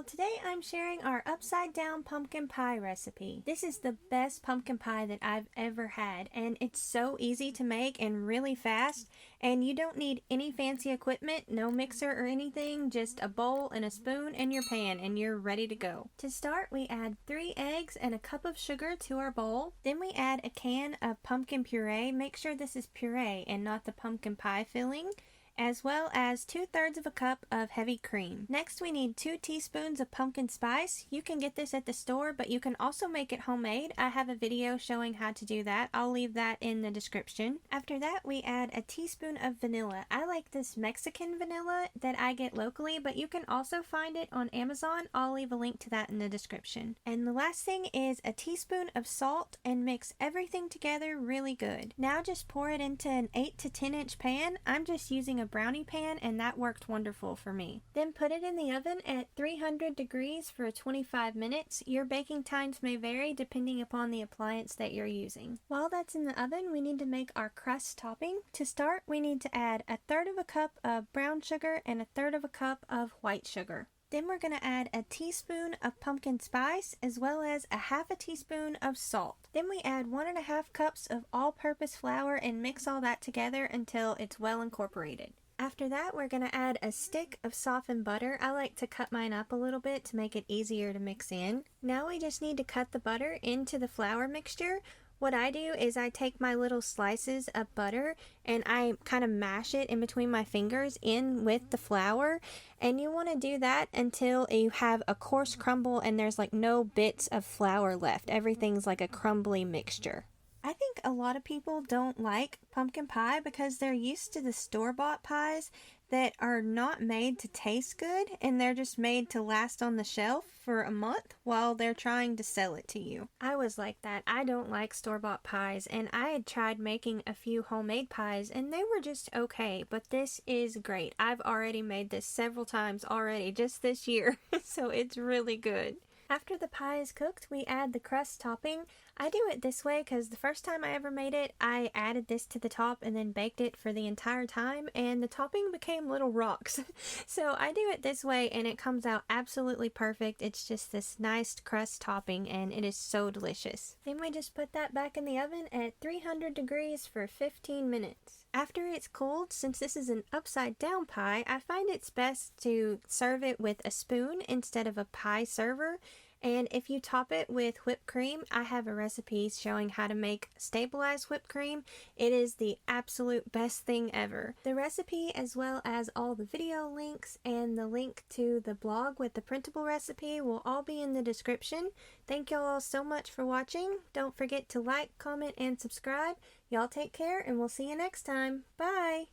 today I'm sharing our upside down pumpkin pie recipe. This is the best pumpkin pie that I've ever had, and it's so easy to make and really fast, and you don't need any fancy equipment, no mixer or anything, just a bowl and a spoon and your pan and you're ready to go. To start, we add 3 eggs and a cup of sugar to our bowl. Then we add a can of pumpkin puree. Make sure this is puree and not the pumpkin pie filling, as well as 2/3 of a cup of heavy cream. Next, we need 2 teaspoons of pumpkin spice. You can get this at the store, but you can also make it homemade. I have a video showing how to do that. I'll leave that in the description. After that, we add a teaspoon of vanilla. I like this Mexican vanilla that I get locally, but you can also find it on Amazon. I'll leave a link to that in the description. And the last thing is a teaspoon of salt, and mix everything together really good. Now just pour it into an 8 to 10 inch pan. I'm just using a brownie pan, and that worked wonderful for me. Then put it in the oven at 300 degrees for 25 minutes. Your baking times may vary depending upon the appliance that you're using. While that's in the oven, we need to make our crust topping. To start, we need to add 1/3 of a cup of brown sugar and 1/3 of a cup of white sugar. Then we're going to add a teaspoon of pumpkin spice as well as a 1/2 teaspoon of salt. Then we add 1.5 cups of all-purpose flour and mix all that together until it's well incorporated. After that, we're going to add a stick of softened butter. I like to cut mine up a little bit to make it easier to mix in. Now we just need to cut the butter into the flour mixture. What I do is I take my little slices of butter and I kind of mash it in between my fingers in with the flour, and you want to do that until you have a coarse crumble and there's like no bits of flour left. Everything's like a crumbly mixture. I think a lot of people don't like pumpkin pie because they're used to the store-bought pies that are not made to taste good, and they're just made to last on the shelf for a month while they're trying to sell it to you. I was like that. I don't like store-bought pies, and I had tried making a few homemade pies and they were just okay, but this is great. I've already made this several times already just this year, so it's really good. After the pie is cooked, we add the crust topping. I do it this way because the first time I ever made it, I added this to the top and then baked it for the entire time, and the topping became little rocks. So I do it this way and it comes out absolutely perfect. It's just this nice crust topping and it is so delicious. Then we just put that back in the oven at 300 degrees for 15 minutes. After it's cooled, since this is an upside down pie, I find it's best to serve it with a spoon instead of a pie server. And if you top it with whipped cream, I have a recipe showing how to make stabilized whipped cream. It is the absolute best thing ever. The recipe, as well as all the video links and the link to the blog with the printable recipe, will all be in the description. Thank y'all all so much for watching. Don't forget to like, comment, and subscribe. Y'all take care, and we'll see you next time. Bye!